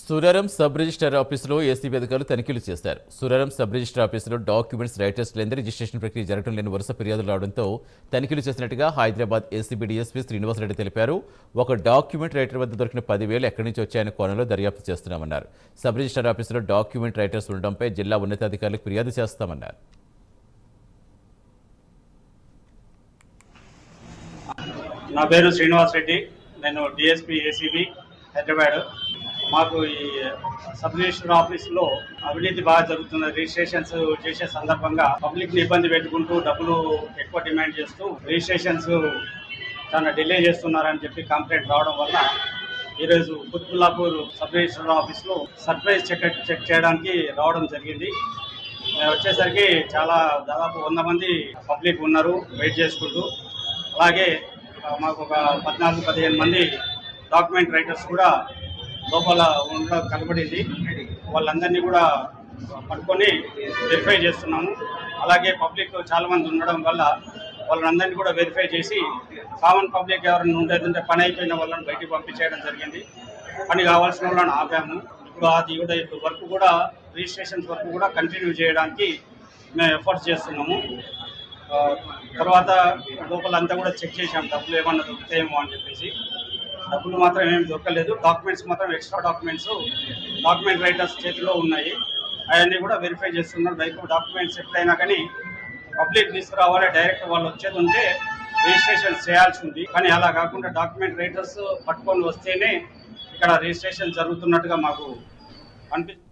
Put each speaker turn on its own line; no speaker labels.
సురరం sub register ఆఫీసులో ACB అధికారులు తనిఖీలు చేశారు. సురరం సబ్ రిజిస్టర్ ఆఫీసులో డాక్యుమెంట్స్ రైటర్స్ లేని రిజిస్ట్రేషన్ ప్రక్రియ జరగడం లేని వరుస ఫిర్యాదులు రావడంతో తనిఖీలు చేసినట్టుగా హైదరాబాద్ ఏసీబీ డీఎస్పీ శ్రీనివాసరెడ్డి తెలిపారు. ఒక డాక్యుమెంట్ రైటర్ వద్ద దొరికిన 10,000 ఎక్కడి నుంచి వచ్చాయనే కోణంలో దర్యాప్తు చేస్తున్నామన్నారు. సబ్ రిజిస్టర్ ఆఫీసులో డాక్యుమెంట్ రైటర్స్ ఉండడంపై జిల్లా ఉన్నతాధికారులకు ఫిర్యాదు చేస్తామన్నారు.
నా పేరు శ్రీనివాసరెడ్డి. నేను డిఎస్పీ ఏసీబీ హైదరాబాద్. మాకు ఈ సబ్ రిజిస్టర్ ఆఫీసులో అవినీతి బాగా జరుగుతున్న రిజిస్ట్రేషన్స్ చేసే సందర్భంగా పబ్లిక్ని ఇబ్బంది పెట్టుకుంటూ డబ్బులు ఎక్కువ డిమాండ్ చేస్తూ రిజిస్ట్రేషన్స్ చాలా డిలే చేస్తున్నారని చెప్పి కంప్లైంట్ రావడం వల్ల ఈరోజు కుత్బుల్లాపూర్ సబ్ రిజిస్టర్ ఆఫీస్లో సర్ప్రైజ్ చెక్ చేయడానికి రావడం జరిగింది. వచ్చేసరికి దాదాపు 100 మంది పబ్లిక్ ఉన్నారు వెయిట్ చేసుకుంటూ. అలాగే మాకు ఒక 14-15 మంది డాక్యుమెంట్ రైటర్స్ కూడా లోపల ఉండడం కనబడింది. వాళ్ళందరినీ కూడా పట్టుకొని వెరిఫై చేస్తున్నాము. అలాగే పబ్లిక్ చాలామంది ఉండడం వల్ల వాళ్ళందరినీ కూడా వెరిఫై చేసి కామన్ పబ్లిక్ ఎవరైనా ఉండేదంటే పని అయిపోయిన వాళ్ళని బయటికి పంపించేయడం జరిగింది. పని కావాల్సిన వాళ్ళని ఆపాము. ఇప్పుడు అది కూడా ఇప్పుడు వర్క్ కూడా రిజిస్ట్రేషన్స్ వర్క్ కూడా కంటిన్యూ చేయడానికి మేము ఎఫర్ట్స్ చేస్తున్నాము. తర్వాత లోపలంతా కూడా చెక్ చేసాం, డబ్బులు ఏమన్నా దొరుకుతాయేమో అని చెప్పేసి. డబ్బులు మాత్రం ఏమి దొరకలేదు. డాక్యుమెంట్స్ మాత్రం ఎక్స్ట్రా డాక్యుమెంట్ రైటర్స్ చేతిలో ఉన్నాయి. అవన్నీ కూడా వెరిఫై చేస్తున్నారు. డాక్యుమెంట్స్ ఎప్పుడైనా కానీ పబ్లిక్ తీసుకురావాలి, డైరెక్ట్ వాళ్ళు వచ్చేది ఉంటే రిజిస్ట్రేషన్ చేయాల్సి ఉంది. కానీ అలా కాకుండా డాక్యుమెంట్ రైటర్స్ పట్టుకొని వస్తేనే ఇక్కడ రిజిస్ట్రేషన్ జరుగుతున్నట్టుగా మాకు అనిపిస్తుంది.